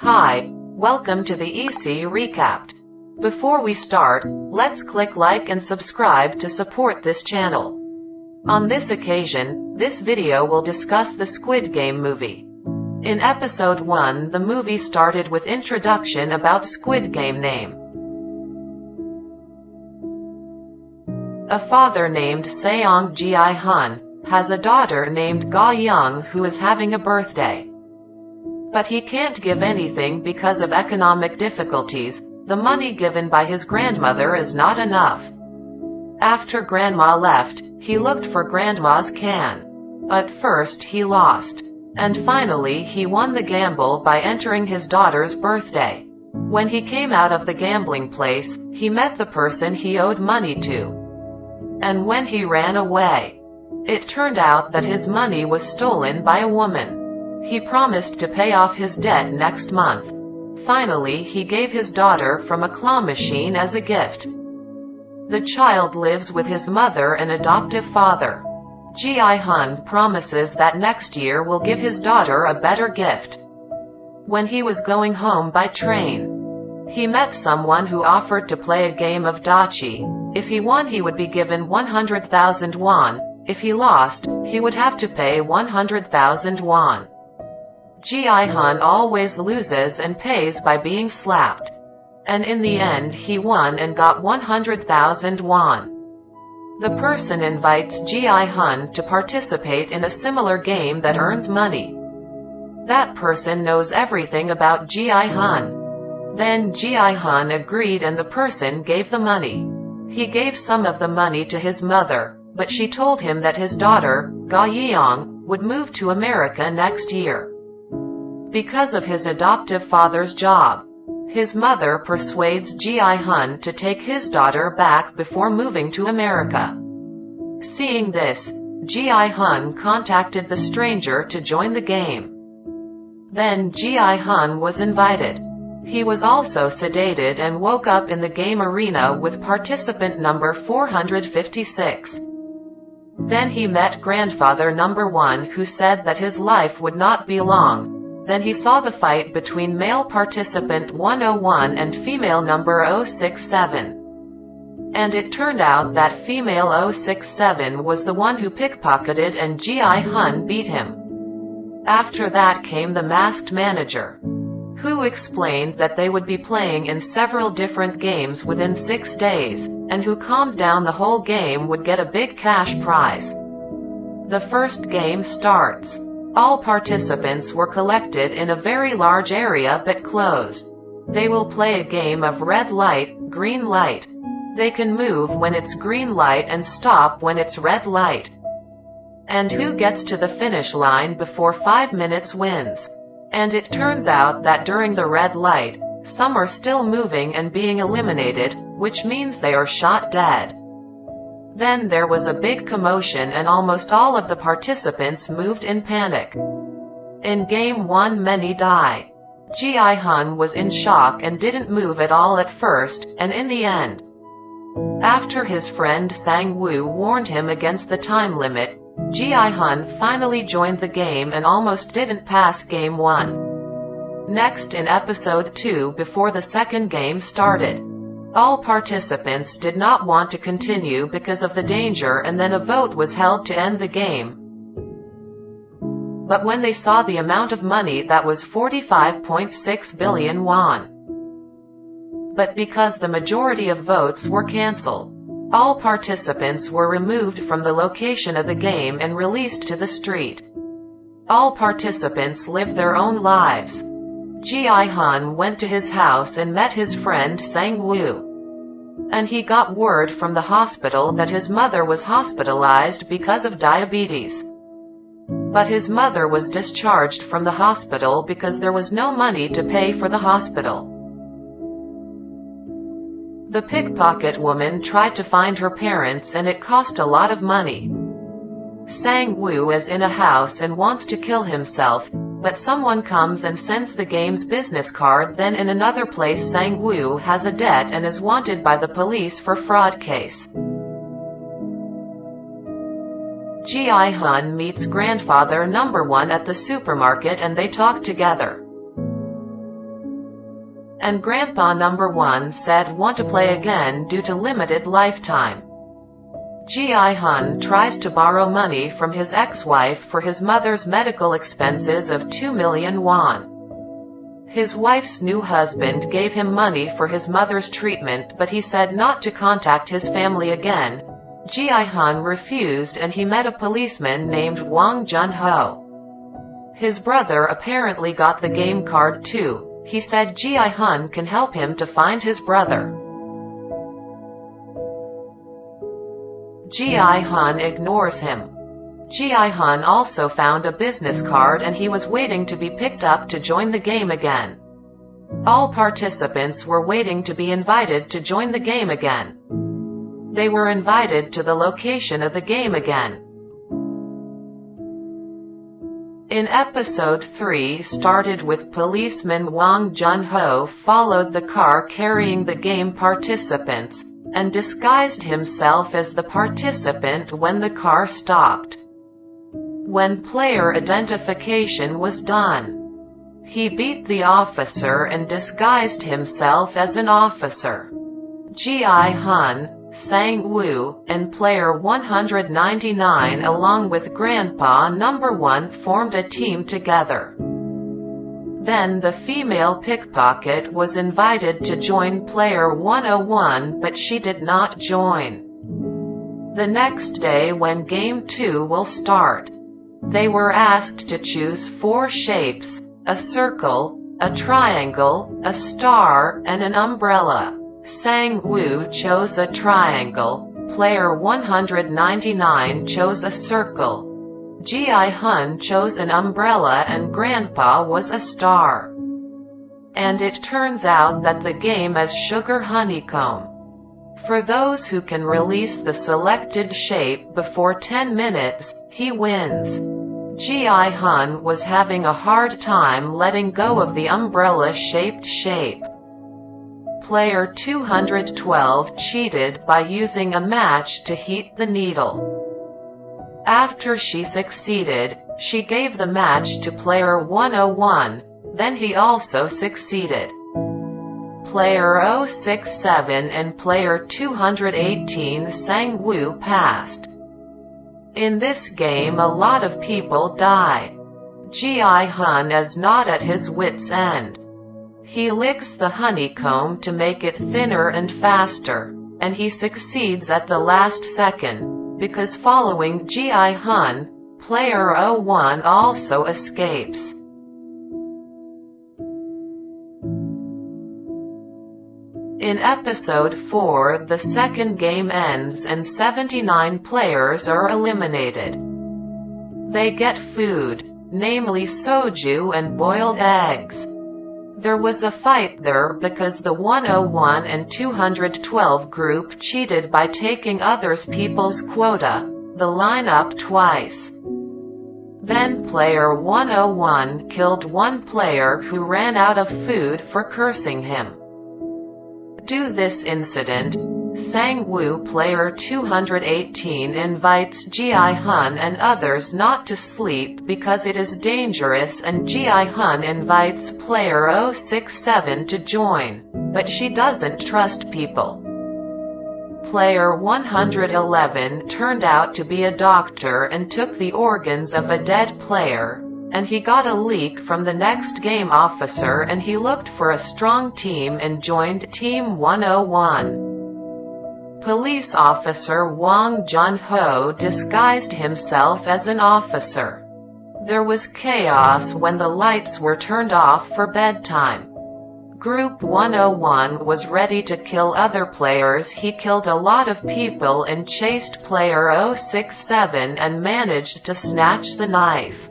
Hi, welcome to the EC Recapped. Before we start, let's click like and subscribe to support this channel. On this occasion, this video will discuss the Squid Game movie. In episode 1, the movie started with introduction about Squid Game name. A father named Seong Ji-hun has a daughter named Ga Young who is having a birthday. But he can't give anything because of economic difficulties. The money given by his grandmother is not enough. After grandma left, he looked for grandma's can. But first he lost. And finally he won the gamble by entering his daughter's birthday. When he came out of the gambling place, he met the person he owed money to. And when he ran away, it turned out that his money was stolen by a woman. He promised to pay off his debt next month. Finally, he gave his daughter from a claw machine as a gift. The child lives with his mother and adoptive father. Ji-hun promises that next year will give his daughter a better gift. When he was going home by train, he met someone who offered to play a game of dachi. If he won, he would be given 100,000 won. If he lost, he would have to pay 100,000 won. Ji-hun always loses and pays by being slapped. And in the end he won and got 100,000 won. The person invites Ji-hun to participate in a similar game that earns money. That person knows everything about Ji-hun. Then Ji-hun agreed and the person gave the money. He gave some of the money to his mother, but she told him that his daughter, Ga Young, would move to America next year. Because of his adoptive father's job, his mother persuades Ji-hun to take his daughter back before moving to America. Seeing this, Ji-hun contacted the stranger to join the game. Then Ji-hun was invited. He was also sedated and woke up in the game arena with participant number 456. Then he met grandfather number 1 who said that his life would not be long. Then he saw the fight between male participant 101 and female number 067. And it turned out that female 067 was the one who pickpocketed and Ji-hun beat him. After that came the masked manager, who explained that they would be playing in several different games within 6 days, and who calmed down the whole game would get a big cash prize. The first game starts. All participants were collected in a very large area but closed. They will play a game of red light, green light. They can move when it's green light and stop when it's red light. And who gets to the finish line before 5 minutes wins. And it turns out that during the red light, some are still moving and being eliminated, which means they are shot dead. Then there was a big commotion and almost all of the participants moved in panic. In game 1 many die. Ji-hun was in shock and didn't move at all at first, and in the end, after his friend Sang-woo warned him against the time limit, Ji-hun finally joined the game and almost didn't pass game 1. Next in episode 2 before the second game started, all participants did not want to continue because of the danger and then a vote was held to end the game. But when they saw the amount of money, that was 45.6 billion won. But because the majority of votes were cancelled, all participants were removed from the location of the game and released to the street. All participants lived their own lives. Ji-hun went to his house and met his friend Sang-woo. And he got word from the hospital that his mother was hospitalized because of diabetes. But his mother was discharged from the hospital because there was no money to pay for the hospital. The pickpocket woman tried to find her parents and it cost a lot of money. Sang-woo is in a house and wants to kill himself, but someone comes and sends the game's business card. Then in another place Sang-woo has a debt and is wanted by the police for fraud case. Ji-hun meets grandfather number 1 at the supermarket and they talk together. and Grandpa number 1 said want to play again due to limited lifetime. Ji Hun tries to borrow money from his ex-wife for his mother's medical expenses of 2 million won. His wife's new husband gave him money for his mother's treatment, but he said not to contact his family again. Ji Hun refused, and he met a policeman named Wang Junho. His brother apparently got the game card too. He said Ji Hun can help him to find his brother. Ji Hun ignores him. Ji Hun also found a business card, and he was waiting to be picked up to join the game again. All participants were waiting to be invited to join the game again. They were invited to the location of the game again. In episode 3 started with policeman Wang Junho followed the car carrying the game participants, and disguised himself as the participant when the car stopped. When player identification was done, he beat the officer and disguised himself as an officer. Ji Hun, Sang Woo, and player 199 along with Grandpa number 1 formed a team together. Then the female pickpocket was invited to join player 101, but she did not join. The next day when game 2 will start, they were asked to choose 4 shapes: a circle, a triangle, a star, and an umbrella. Sang Woo chose a triangle, player 199 chose a circle. Ji Hun chose an umbrella and Grandpa was a star. And it turns out that the game is sugar honeycomb. For those who can release the selected shape before 10 minutes, he wins. Ji Hun was having a hard time letting go of the umbrella-shaped shape. Player 212 cheated by using a match to heat the needle. After she succeeded, she gave the match to player 101, then he also succeeded. Player 067 and player 218 Sang Woo passed. In this game a lot of people die. Ji Hun is not at his wit's end. He licks the honeycomb to make it thinner and faster, and he succeeds at the last second, because following Ji Hun, player 01 also escapes. In episode 4 the second game ends and 79 players are eliminated. They get food, namely soju and boiled eggs. There was a fight there because the 101 and 212 group cheated by taking others people's quota, the lineup twice. Then player 101 killed one player who ran out of food for cursing him. Due to this incident, Sang Woo player 218 invites Ji Hun and others not to sleep because it is dangerous, and Ji Hun invites player 067 to join, but she doesn't trust people. Player 111 turned out to be a doctor and took the organs of a dead player, and he got a leak from the next game officer, and he looked for a strong team and joined Team 101. Police officer Wang Junho disguised himself as an officer. There was chaos when the lights were turned off for bedtime. Group 101 was ready to kill other players. He killed a lot of people and chased player 067 and managed to snatch the knife.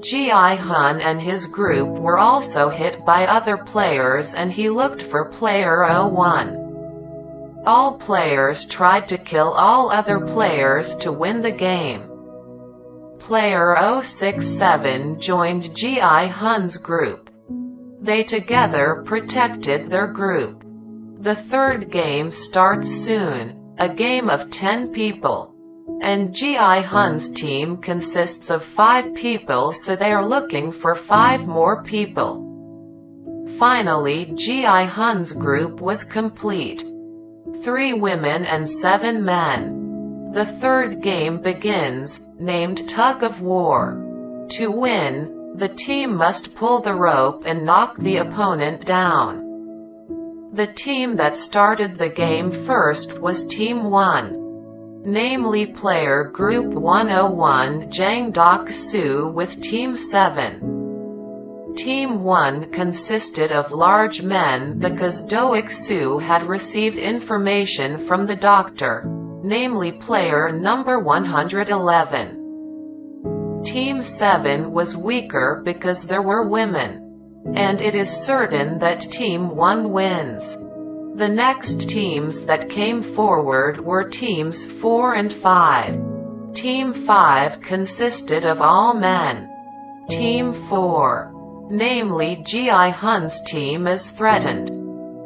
Ji Hun and his group were also hit by other players, and he looked for player 01. All players tried to kill all other players to win the game. Player 067 joined Ji Hun's group. They together protected their group. The third game starts soon, a game of 10 people. And Ji Hun's team consists of 5 people, so they are looking for 5 more people. Finally, Gi Hun's group was complete. 3 women and 7 men. The third game begins, named Tug of War. To win, the team must pull the rope and knock the opponent down. The team that started the game first was Team 1. Namely Player Group 101 Jang Dok Soo with Team 7. Team 1 consisted of large men because Doik Soo had received information from the doctor, namely player number 111. Team 7 was weaker because there were women. And it is certain that Team 1 wins. The next teams that came forward were Teams 4 and 5. Team 5 consisted of all men. Team 4, namely Gi Hun's team, is threatened.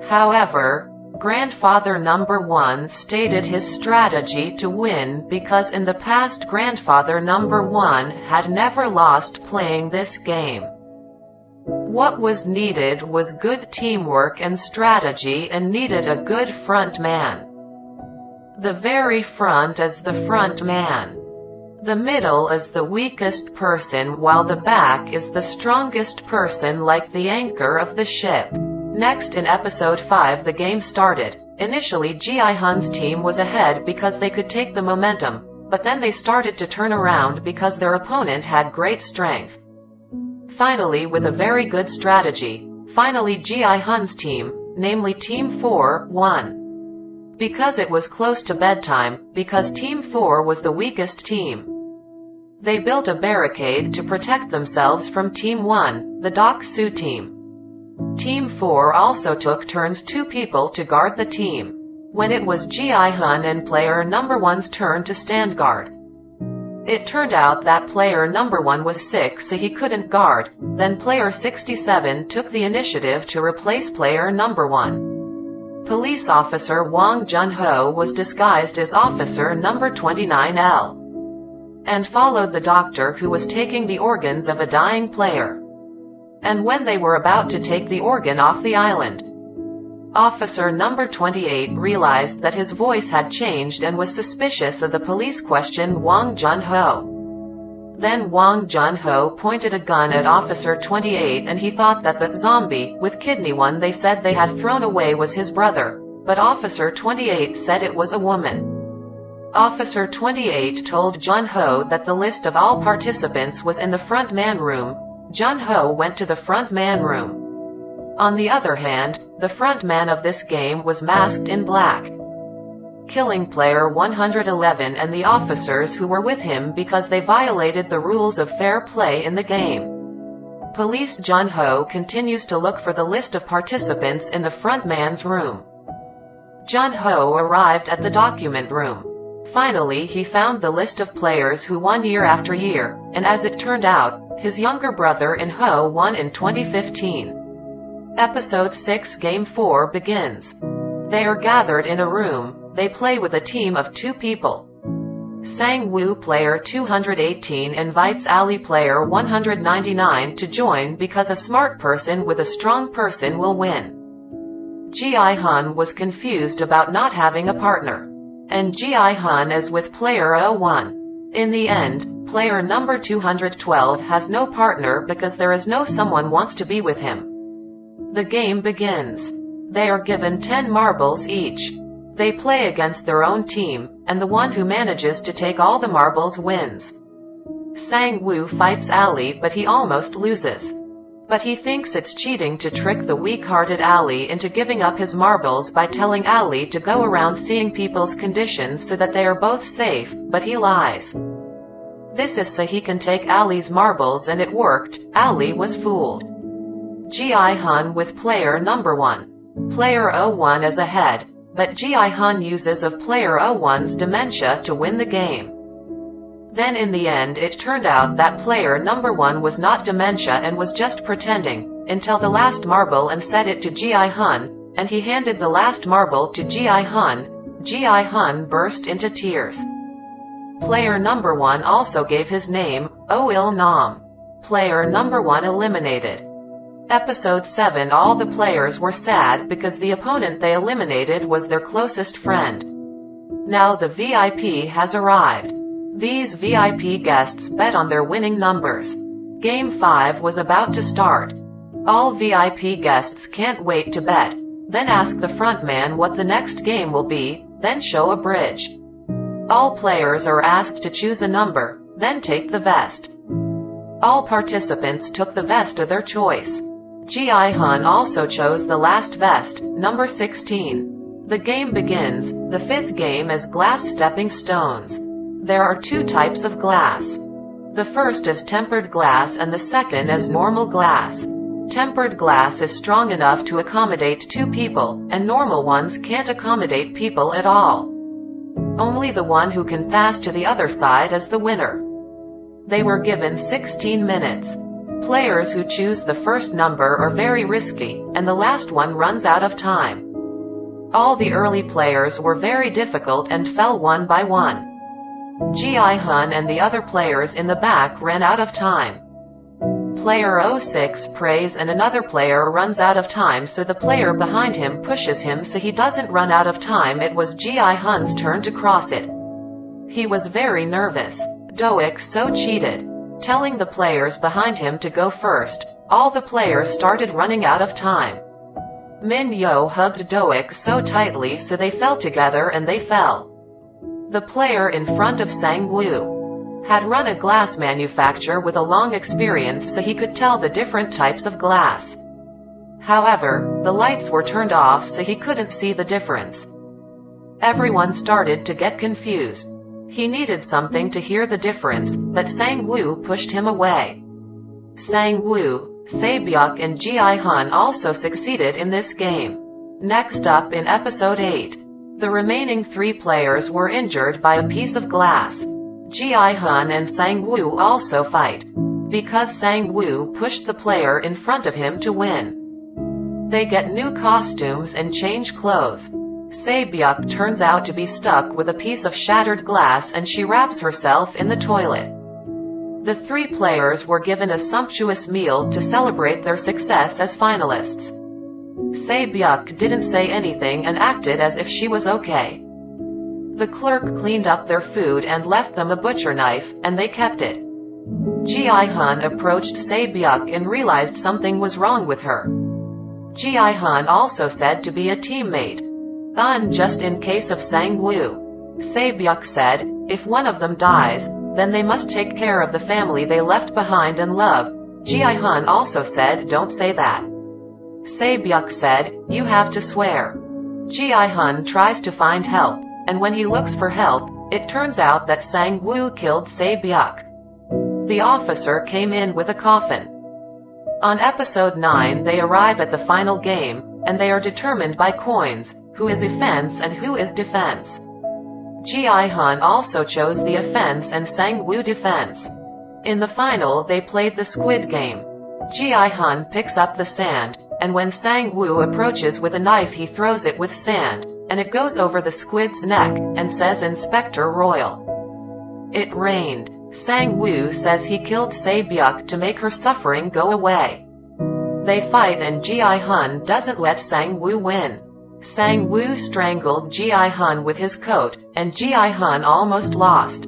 However, Grandfather number 1 stated his strategy to win because in the past Grandfather number 1 had never lost playing this game. What was needed was good teamwork and strategy and needed a good front man. The very front is the front man. The middle is the weakest person while the back is the strongest person, like the anchor of the ship. Next, in episode 5, the game started. Initially Gi Hun's team was ahead because they could take the momentum, but then they started to turn around because their opponent had great strength. Finally, with a very good strategy, Gi Hun's team, namely Team 4, won. Because it was close to bedtime, because Team 4 was the weakest team. They built a barricade to protect themselves from Team 1, the Dok Soo team. Team 4 also took turns 2 people to guard the team. When it was Gi Hun and player number 1's turn to stand guard. It turned out that player number 1 was sick, so he couldn't guard. Then player 67 took the initiative to replace player number 1. Police officer Wang Jun-ho was disguised as officer number 29L and followed the doctor who was taking the organs of a dying player. And when they were about to take the organ off the island, officer number 28 realized that his voice had changed and was suspicious of the police, questioned Wang Jun-ho. Then Wang Jun-ho pointed a gun at officer 28 and he thought that the zombie with kidney one they said they had thrown away was his brother, but officer 28 said it was a woman. Officer 28 told Jun-ho that the list of all participants was in the front man room. Jun-ho went to the front man room. On the other hand, the front man of this game was masked in black, killing player 111 and the officers who were with him because they violated the rules of fair play in the game. Police Jun-ho continues to look for the list of participants in the front man's room. Jun-ho arrived at the document room. Finally, he found the list of players who won year after year, and as it turned out, his younger brother In-ho won in 2015. Episode 6 Game 4 begins. They are gathered in a room. They play with a team of 2 people. Sang-woo player 218 invites Ali player 199 to join because a smart person with a strong person will win. Gi Hun was confused about not having a partner. And Gi Hun is with player 01. In the end, player number 212 has no partner because there is no someone wants to be with him. The game begins. They are given 10 marbles each. They play against their own team, and the one who manages to take all the marbles wins. Sang-woo fights Ali, but he almost loses. But he thinks it's cheating to trick the weak-hearted Ali into giving up his marbles by telling Ali to go around seeing people's conditions so that they are both safe, but he lies. This is so he can take Ali's marbles, and it worked. Ali was fooled. Gi Hun with player number 1. Player 01 is ahead, but Gi Hun uses of player 01's dementia to win the game. Then in the end it turned out that player number 1 was not dementia and was just pretending, until the last marble and set it to Gi Hun, and he handed the last marble to Gi Hun. Gi Hun burst into tears. Player number 1 also gave his name, Oh Il Nam. Player number 1 eliminated. Episode 7. All the players were sad because the opponent they eliminated was their closest friend. Now the VIP has arrived. These VIP guests bet on their winning numbers. Game 5 was about to start. All VIP guests can't wait to bet, then ask the frontman what the next game will be, then show a bridge. All players are asked to choose a number, then take the vest. All participants took the vest of their choice. Ji-hun also chose the last vest, number 16. The game begins. The fifth game is glass stepping stones. There are two types of glass. The first is tempered glass and the second is normal glass. Tempered glass is strong enough to accommodate two people, and normal ones can't accommodate people at all. Only the one who can pass to the other side is the winner. They were given 16 minutes. Players who choose the first number are very risky, and the last one runs out of time. All the early players were very difficult and fell one by one. Ji-hun and the other players in the back ran out of time. Player 06 prays and another player runs out of time, so the player behind him pushes him so he doesn't run out of time. It was Ji-hun's turn to cross it. He was very nervous. Doik so cheated, telling the players behind him to go first. All the players started running out of time. Min Yo hugged Doik so tightly so they fell together and they fell. The player in front of Sang-woo had run a glass manufacturer with a long experience, so he could tell the different types of glass. However, the lights were turned off so he couldn't see the difference. Everyone started to get confused. He needed something to hear the difference, but Sang-woo pushed him away. Sang-woo, Se-byuk and Ji-hun also succeeded in this game. Next up in episode 8. The remaining three players were injured by a piece of glass. Ji-hun and Sang-woo also fight, because Sang-woo pushed the player in front of him to win. They get new costumes and change clothes. Se-byuk turns out to be stuck with a piece of shattered glass and she wraps herself in the toilet. The three players were given a sumptuous meal to celebrate their success as finalists. Se-byuk didn't say anything and acted as if she was okay. The clerk cleaned up their food and left them a butcher knife, and they kept it. Ji-hun approached Se-byuk and realized something was wrong with her. Ji-hun also said to be a teammate. Just in case of Sang-woo. Se-byuk said, if one of them dies, then they must take care of the family they left behind and love. Ji-hun also said, don't say that. Se-byuk said, you have to swear. Ji-hun tries to find help, and when he looks for help, it turns out that Sang-woo killed Se-byuk. The officer came in with a coffin. On episode 9 they arrive at the final game, and they are determined by coins, who is offense and who is defense. Ji-hun also chose the offense and Sang-woo defense. In the final they played the squid game. Ji-hun picks up the sand, and when Sang-woo approaches with a knife he throws it with sand, and it goes over the squid's neck, and says Inspector Royal. It rained. Sang-woo says he killed Se-byuk to make her suffering go away. They fight and Ji-hun doesn't let Sang-woo win. Sang-woo strangled Ji-hun with his coat, and Ji-hun almost lost.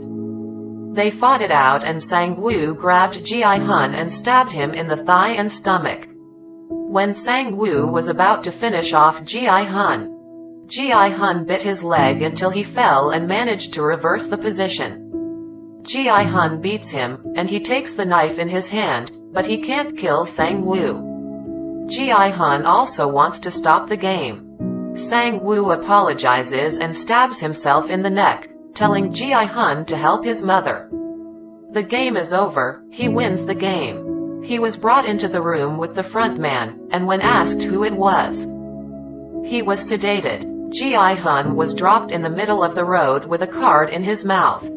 They fought it out and Sang-woo grabbed Ji-hun and stabbed him in the thigh and stomach. When Sang-woo was about to finish off Ji-hun, Ji-hun bit his leg until he fell and managed to reverse the position. Ji-hun beats him, and he takes the knife in his hand, but he can't kill Sang-woo. Ji-hun also wants to stop the game. Sang-woo apologizes and stabs himself in the neck, telling Ji-hun to help his mother. The game is over, he wins the game. He was brought into the room with the front man, and when asked who it was, he was sedated. Ji-hun was dropped in the middle of the road with a card in his mouth.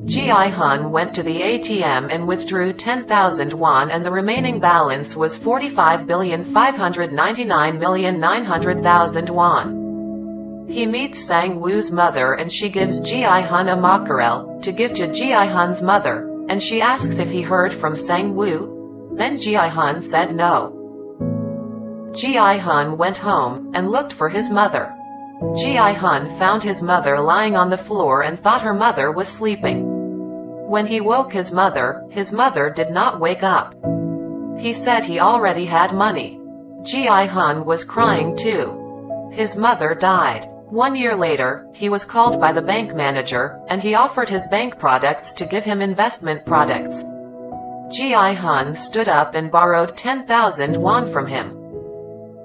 Ji-hun went to the ATM and withdrew 10,000 won, and the remaining balance was 45,599,900,000 won. He meets Sang-woo's mother and she gives Ji-hun a mackerel to give to Ji-hun's mother, and she asks if he heard from Sang-woo. Then Ji-hun said no. Ji-hun went home and looked for his mother. Ji-hun found his mother lying on the floor and thought her mother was sleeping. When he woke his mother did not wake up. He said he already had money. Ji-hun was crying too. His mother died. 1 year later, he was called by the bank manager, and he offered his bank products to give him investment products. Ji-hun stood up and borrowed 10,000 won from him.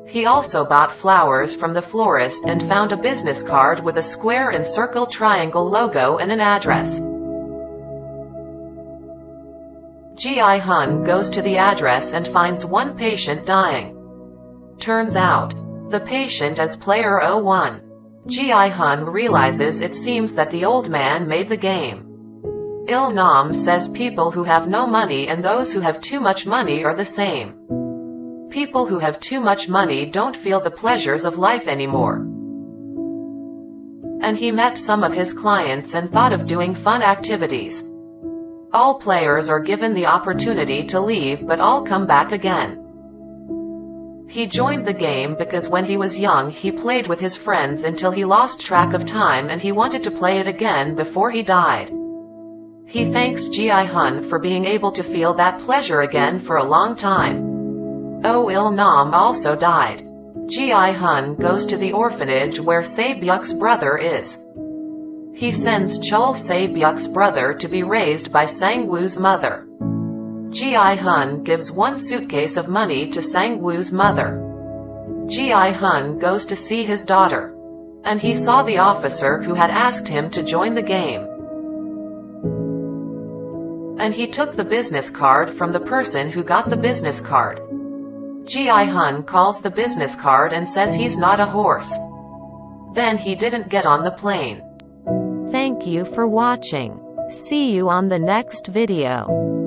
He also bought flowers from the florist and found a business card with a square and circle triangle logo and an address. Ji-hun goes to the address and finds one patient dying. Turns out, the patient is player 01. Ji-hun realizes it seems that the old man made the game. Il-nam says people who have no money and those who have too much money are the same. People who have too much money don't feel the pleasures of life anymore. And he met some of his clients and thought of doing fun activities. All players are given the opportunity to leave, but all come back again. He joined the game because when he was young he played with his friends until he lost track of time and he wanted to play it again before he died. He thanks Ji-hun for being able to feel that pleasure again for a long time. Oh, Il-nam also died. Ji-hun goes to the orphanage where Se-byuk's brother is. He sends Chul Se-byuk's brother to be raised by Sang-woo's mother. Ji-hun gives one suitcase of money to Sang-woo's mother. Ji-hun goes to see his daughter. And he saw the officer who had asked him to join the game. And he took the business card from the person who got the business card. Ji-hun calls the business card and says he's not a horse. Then he didn't get on the plane. Thank you for watching. See you on the next video.